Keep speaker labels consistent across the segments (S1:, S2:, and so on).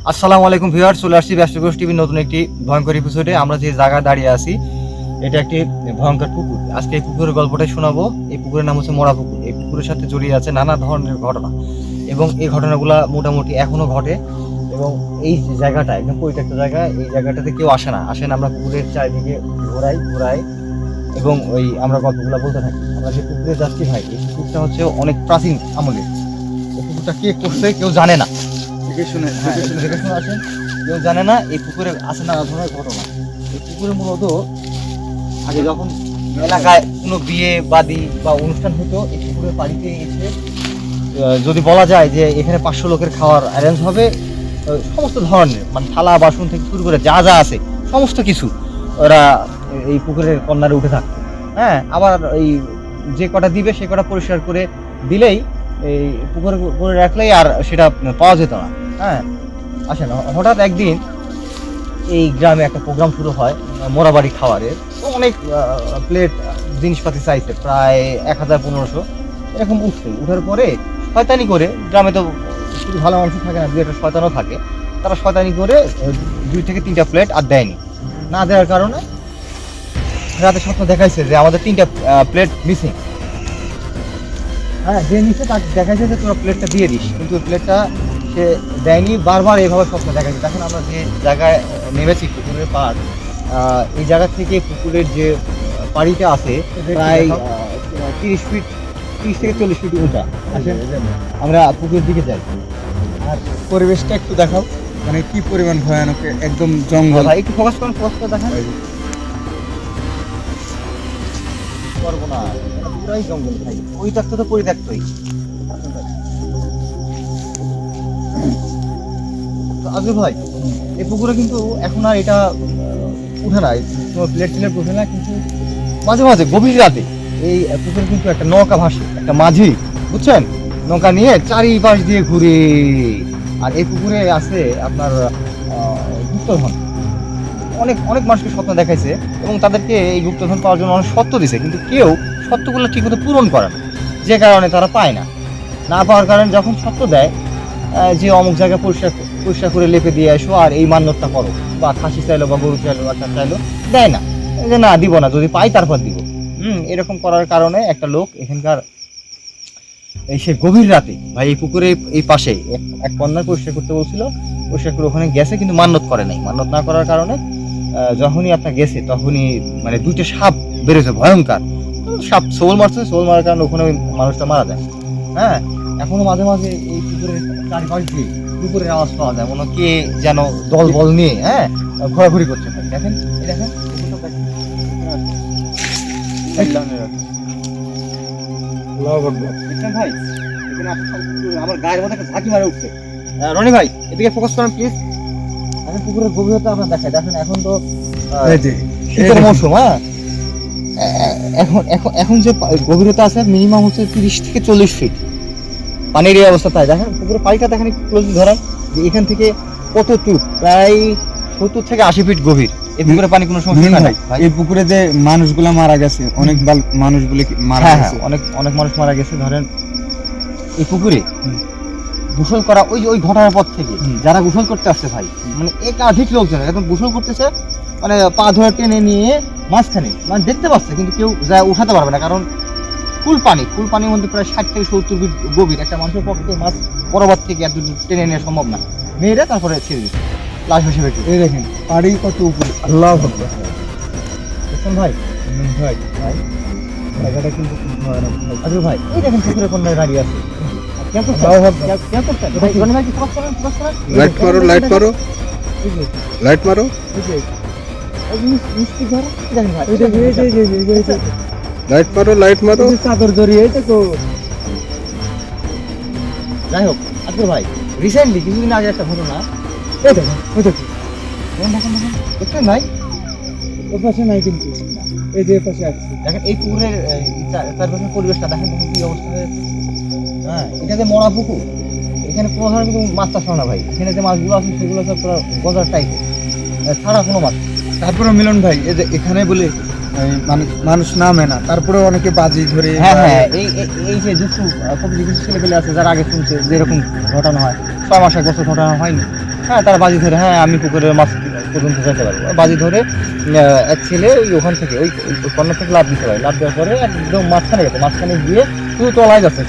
S1: আসসালামু আলাইকুম ভিউয়ার, চলে আসছি ব্যস্তগ্রস্ত টিভির নতুন একটি ভয়ঙ্কর এপিসোডে। আমরা যে জায়গায় দাঁড়িয়ে আছি এটা একটি ভয়ঙ্কর পুকুর। আজকে এই পুকুরের গল্পটাই শোনাবো। এই পুকুরের নাম হচ্ছে মরা পুকুর। এই পুকুরের সাথে জড়িয়ে আছে নানা ধরনের ঘটনা এবং এই ঘটনাগুলো মোটামুটি এখনো ঘটে। এবং এই যে জায়গাটা একদম পরিত্যক্ত জায়গা, এই জায়গাটাতে কেউ আসে না। আমরা পুকুরের চারিদিকে ঘোরাই এবং ওই আমরা গল্পগুলো বলতে থাকি। আমরা যে পুকুরে যাচ্ছি ভাই, এই পুকুরটা হচ্ছে অনেক প্রাচীন আমলের। এই পুকুরটা কে করছে কেউ জানে না। দেখে শুনে আসেন, কেউ জানে না। এই পুকুরে আছে নানা ধরনের ঘটনা। এই পুকুরে মূলত আগে যখন এলাকায় কোনো বিয়ে বাদী বা অনুষ্ঠান হতো, এই পুকুরের বাড়িতে এসে যদি বলা যায় যে এখানে 500 লোকের খাওয়ার অ্যারেঞ্জ হবে, সমস্ত ধরনের মানে থালা বাসন থেকে শুরু করে যা যা আছে সমস্ত কিছু ওরা এই পুকুরের কর্নারে উঠে থাকতো। হ্যাঁ, আবার এই যে কটা দিবে সে কটা পরিষ্কার করে দিলেই এই পুকুরে করে রাখলেই আর সেটা পাওয়া যেত না। হ্যাঁ, আসেন হঠাৎ একদিন এই গ্রামে একটা প্রোগ্রাম শুরু হয় মোরাবাড়ি খাবারের। তো অনেক প্লেট জিনিসপাতি চাইছে, প্রায় 1000-1500 এরকম উঠার পরে শয়তানি করে, গ্রামে তো শুধু ভালো মানুষ থাকে না, দু একটা শয়তানও থাকে, তারা শয়তানি করে 2 থেকে 3টা প্লেট আর দেয়নি। না দেওয়ার কারণে রাতে স্বপ্ন দেখাইছে যে আমাদের 3টা প্লেট মিসিং। হ্যাঁ, যে নিচে তাকে দেখাইছে যে তোরা প্লেটটা দিয়ে দিস, কিন্তু প্লেটটা সে দেয়নি। বারবার এইভাবে স্বপ্ন দেখাইছে। তখন আমরা যে জায়গায় নেমেছি পুকুরের পাড়, এই জায়গা থেকে পুকুরের যে পাড়িটা আছে প্রায় 30 ফিট, 30 থেকে 40 ফিট উঁচা। আসেন আমরা পুকুরের দিকে যাই।
S2: আর পরিবেশটা একটু দেখাও, মানে কি পরিমাণ ভয়ানক, একদম জঙ্গল।
S1: ভাই একটু ফোকাস করে দেখেন। পারবো না, এটা পুরাই জঙ্গল ভাই, পরিত্যক্ত তো পরিত্যক্তই। আজকে ভাই এই পুকুরে কিন্তু এখন আর এটা উঠে না, তোমার প্লেট উঠে না, কিন্তু মাঝে মাঝে গভীর রাতে এই পুকুরে কিন্তু একটা নৌকা ভাসে, একটা মাঝি, বুঝছেন, নৌকা নিয়ে চারিপাশ দিয়ে ঘুরে। আর এই পুকুরে আছে আপনার গুপ্তধন। অনেক অনেক মানুষকে স্বপ্ন দেখাইছে এবং তাদেরকে এই গুপ্তধন পাওয়ার জন্য অনেক সত্য দিছে, কিন্তু কেউ সত্যগুলো ঠিকমতো পূরণ করে না, যে কারণে তারা পায় না। না পাওয়ার কারণে যখন সত্য দেয় যে অমুক জায়গায় পরিষ্কার করে লেপে দিয়ে আসো আর এই মান্যতটা করো, বা খাসি চাইলো বা গরু চাইলো বা চাইলো, দেয় না, যে না দিব না, যদি পাই তারপর দিব। এরকম করার কারণে একটা লোক এখানকার এই সে গভীর রাতে ভাই এই পুকুরে এই পাশে এক কন্যা পরিষ্কার করতে বলছিল, পরিষ্কার করে ওখানে গেছে, কিন্তু মান্যত করে নাই। মান্যত না করার কারণে যখনই আপনার গেছে তখনই মানে 2টা সাপ বেরোছে, ভয়ঙ্কর সাপ। সোল মারার কারণে ওখানে ওই মানুষটা মারা যায়। হ্যাঁ, এখনো মাঝে মাঝে এই পুকুরের চারিপাশ দিয়ে পুকুরের আওয়াজ পাওয়া যায়, মনে কে যেন দল বল নিয়ে ঘোরাঘুরি করছে। দেখেন, এই দেখেন ভাই, আমার গায়ের মধ্যে একটা ঝাঁকি মারে উঠছে। রনি ভাই এদিকে ফোকাস করেন প্লিজ। এখন পুকুরের গভীরতা আপনার দেখায়। দেখেন এখন তো শীতের মৌসুম। হ্যাঁ, এখন এখন এখন যে গভীরতা আছে মিনিমাম হচ্ছে 30 থেকে 40 ফিট পানির এই অবস্থা। তাই দেখেন পুকুরের পানিটা দেখেন একটু ক্লোজলি ধরেন, যে এখান থেকে কতটুকু, প্রায় 70 থেকে 80 ফিট গভীর। এই পুকুরের পানি কোনো সমস্যা নাই ভাই।
S2: এই পুকুরে যে মানুষগুলা মারা গেছে, অনেক মানুষগুলো মারা গেছে।
S1: অনেক মানুষ মারা গেছে। ধরেন এই পুকুরে গোসল করা, ওই ঘটনার পর থেকে যারা গোসল করতে আসছে ভাই, মানে একাধিক লোকজন একদম গোসল করতেছে, মানে পা ধরে টেনে নিয়ে মাঝখানে মানে দেখতে পাচ্ছে, কিন্তু কেউ যা উঠাতে পারবে না, কারণ ফুল পানির মধ্যে প্রায় 60 থেকে 70 ফিট গভীর। একটা মানুষের পক্ষে মাছ বরাবর থেকে এত টেনে নেওয়া সম্ভব না। মেয়েরা তারপরে ছেড়ে দিচ্ছে লাশ হিসেবে।
S2: এই দেখেন পাড়ি কত উপরে, আল্লাহ আকবার।
S1: দেখুন ভাই, ভাই জায়গাটা কিন্তু খুব ভয়ানক ভাই। আচ্ছা ভাই, এই দেখেন পুকুরের কোনায় দাঁড়িয়ে আছে।
S2: লাইট মারো, লাইট মারো, লাইট মারো। লাইট মারো, লাইট মারো।
S1: চাদর জড়িয়ে যাই হোক, আজকে ভাই রিসেন্টলি কিছুদিন আগে একটা ঘটনা। এই দেখেন, দেখছেন ভাই,
S2: ওর পাশে নাই কিন্তু, এই যে পাশে আছে।
S1: দেখেন এই পুকুরের চারপাশের পরিবেশটা দেখেন কি অবস্থা হয়েছে। হ্যাঁ, এটা যে মরা পুকুর, এখানে কোনো ধরনের কিন্তু মাছ চাষ হয় না ভাই। এখানে যে মাছগুলো আছে সেগুলো সব পুরো গজার টাইপের, ছাড়া কোনো মাছ।
S2: তারপরে মিলন ভাই, এই যে এখানে বলে মানুষ নামে না, তারপরে অনেকে বাজি ধরে।
S1: হ্যাঁ, এই যে কিছু ছেলেপেলে আছে যারা আগে শুনছে যেরকম ঘটনা হয়, 6 মাস 1 বছর ঘটনা হয়নি, হ্যাঁ তারা বাজি ধরে, হ্যাঁ আমি পুকুরের মাছ পর্যন্ত যেতে পারবো, বাজি ধরে এক ছেলে ওই ওখান থেকে ওই কর্নার থেকে লাফ দিতে পারে, লাফ দেওয়ার পরে একদম মাঝখানে গেছে, মাঝখানে গিয়ে শুধু তলায় যাচ্ছে,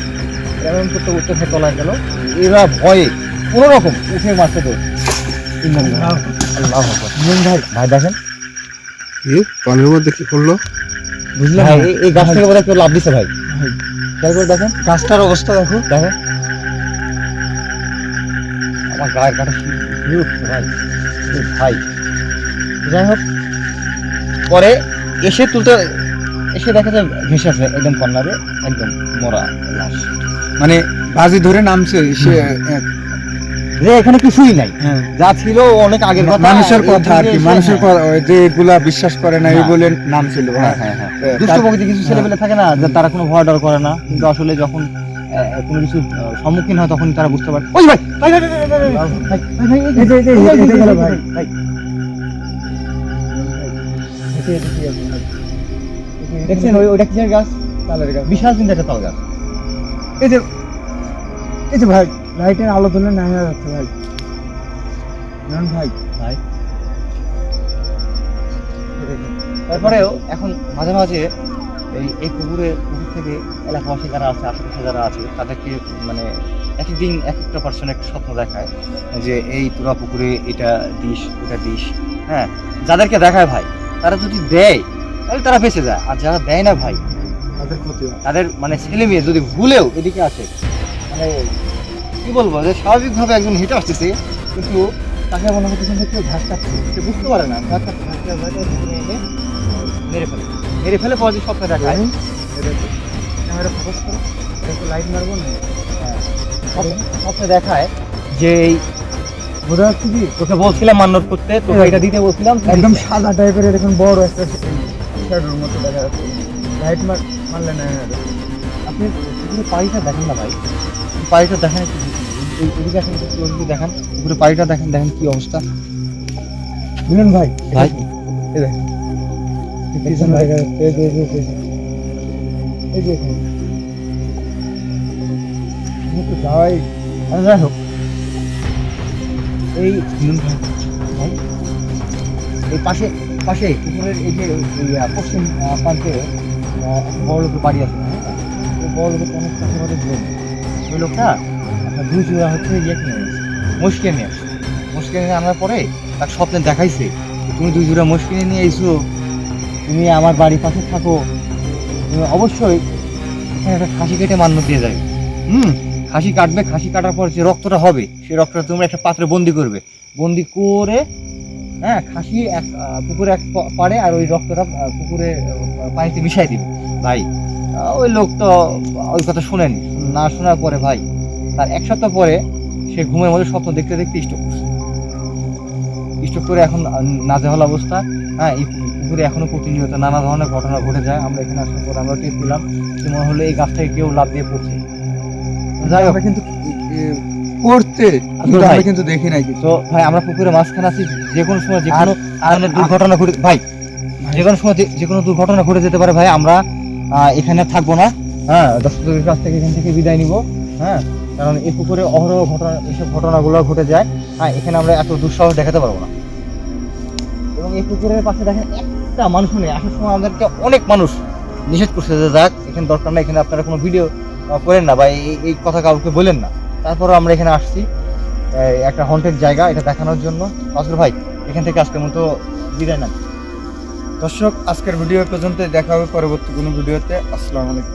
S1: এমন করতে উঠতে থেকে তলায় গেল, এরা ভয়ে কোনো রকম উঠে মারতে তো আল্লাহ ভাই ভাই দেখেন
S2: পানির মধ্যে কি করলো
S1: বুঝলেন ভাই, এই গাছ থেকে বোধহয় কেউ লাভ দিছে ভাই, খেয়াল করে দেখেন
S2: গাছটার অবস্থা দেখো।
S1: দেখেন আমার গায়ের কাটা শুয়ে উঠছে ভাই, এ ভাই যাই হোক পরে এসে তুলতে এসে দেখা যায় ভেসে আছে একদম কর্নারে, একদম মরা লাশ,
S2: মানে বাজি ধরে নামছে সে
S1: যে এখানে কিছুই নাই,
S2: হ্যাঁ
S1: যা ছিল অনেক আগের কথা,
S2: মানুষের কথা আর কি,
S1: এই
S2: মানুষের
S1: হ্যাঁ,
S2: কথা, ওই যে এগুলা বিশ্বাস করে না এই
S1: হ্যাঁ।
S2: বলে নাম ছিল।
S1: হ্যাঁ হ্যাঁ হ্যাঁ দুষ্ট প্রকৃতি কিছু ছেলেপেলে থাকে না, যে তারা কোনো ভয় ডর করে না, কিন্তু আসলে যখন কোনো কিছু সম্মুখীন হয় তখন তারা বুঝতে পারে। ওই ভাই ভাই ভাই ভাই ভাই, ভাই, ভাই, ভাই, ভাই, এই যে, এই যে, এই যে, এই যে, এই যে, ভাই, ভাই। দেখছেন ওইটা কিসের গাছ?
S2: তালের গাছ।
S1: বিশাল কিন্তু একটা তাল গাছ।
S2: এই যে ভাই লাইটের আলো তুলে না যাচ্ছে ভাই, ভাই
S1: ভাই তারপরেও এখন মাঝে মাঝে এই পুকুর থেকে এলাকাবাসী যারা আছে, আশেপাশে যারা আছে, তাদেরকে মানে একদিন এক একটা পার্সন একটা স্বপ্ন দেখায় যে এই তোরা পুকুরে এটা দিস ওটা দিস, হ্যাঁ যাদেরকে দেখায় ভাই তারা যদি দেয় তাহলে তারা বেঁচে যায়, আর যারা দেয় না ভাই
S2: তাদের ক্ষতি হয়।
S1: তাদের মানে ছেলে মেয়ে যদি ভুলেও এদিকে আসে, মানে কি বলবো যে স্বাভাবিকভাবে একজন হেঁটে আসতেছে কিন্তু তাকে মনে হচ্ছে যে কেউ ঘাস কাটছে, সে বুঝতে পারে না ঘাস কাটছে, মেরে ফেলে, মেরে ফেলে পরে যে স্বপ্নে দেখায়,
S2: ক্যামেরা ফোকাস করো, একটু লাইট মারবো না,
S1: স্বপ্নে দেখায় যে এই
S2: বোঝা যাচ্ছে কি
S1: তোকে বলছিলাম মান্যত করতে, তোকে এটা দিতে বলছিলাম, তুই
S2: একদম
S1: দিস না।
S2: সাদা টাইপের এরকম বড় একটা শ্যাডোর মতো দেখা যাচ্ছে, লাইট মারলে না
S1: আপনি পুকুরে পাড়িটা দেখেন না ভাই, পাড়িটা দেখেন একটু, এদিকে দেখেন একটু ওদিকে দেখান, পুকুরে পাড়িটা দেখেন, দেখেন কি অবস্থা
S2: বুঝলেন ভাই।
S1: ভাই
S2: এই দেখেন পিছন দেখা যাচ্ছে, এই যে এই যে এখানে একটু যাওয়াই।
S1: যাই হোক এই ভাই এই পাশে পাশে পুকুরের এই যে পশ্চিম প্রান্তে একটা বড় লোকের বাড়ি আছে, হ্যাঁ? ওই বড় লোকের অনেক চাষাবাদের জমি, ওই লোকটা আপনার দুই জোড়া হচ্ছে ইয়ে কিনে নিয়েছে, মোষ কিনে নিয়ে আসছে, মোষ কিনে নিয়ে আনার পরে তার স্বপ্নে দেখাইছে যে তুমি দুই জোড়া মোষ কিনে নিয়ে এসো, তুমি আমার বাড়ির পাশে থাকো, তুমি অবশ্যই এখানে একটা খাসি কেটে মান্য দিয়ে যাবে, খাসি কাটবে, খাসি কাটার পর যে রক্তটা হবে সেই রক্তটা তোমরা একটা পাত্রে বন্দি করবে, বন্দি করে হ্যাঁ খাসি এক পুকুরে এক পাড়ে আর ওই রক্তটা পুকুরে পানিতে মিশাই দিবে। ভাই ওই লোক তো ওই কথা শুনেনি, না শোনার পরে ভাই তার এক সপ্তাহ পরে সে ঘুমের মধ্যে স্বপ্ন দেখতে দেখতে স্ট্রোক করে এখন নাজেহাল অবস্থা। হ্যাঁ এই পুকুরে এখনো প্রতিনিয়ত নানা ধরনের ঘটনা ঘটে যায়, আমরা এখানে আসার পর আমরা টেস্ট দিলাম যে মনে হলো এই গাছ থেকে কেউ লাফ দিয়ে পড়ছে। যাই হোক
S2: আমরা কিন্তু করতে
S1: আব্দুল ভাই।
S2: আমরা কিন্তু দেখি নাই কিছু।
S1: তো ভাই আমরা পুকুরে মাঝখানে আছি, যে কোনো সময় যে কোনো
S2: আর
S1: দুর্ঘটনা ঘটে ভাই, যে কোনো সময় যে কোনো দুর্ঘটনা ঘটে যেতে পারে ভাই, আমরা এখানে থাকবো না, হ্যাঁ দর্শকদের কাছ থেকে এখান থেকে বিদায় নিব, হ্যাঁ কারণ এই পুকুরে অহরহ ঘটনা এইসব ঘটনাগুলো ঘটে যায়, হ্যাঁ এখানে আমরা এত দুঃসাহস দেখাতে পারবো না। এবং এই পুকুরের পাশে দেখেন একটা মানুষ নেই, আসার সময় আমাদেরকে অনেক মানুষ নিষেধ করছে যে যাক এখানে দরকার না, এখানে আপনারা কোনো ভিডিও করেন না বা এই কথা কাউকে বলেন না, তারপরও আমরা এখানে আসছি একটা হন্টেড জায়গা এটা দেখানোর জন্য। আসলে ভাই এখান থেকে আজকের মতো বিদায় না।
S2: দর্শক আজকের ভিডিও পর্যন্ত, দেখা হবে পরবর্তী কোনো ভিডিওতে। আসসালামু আলাইকুম।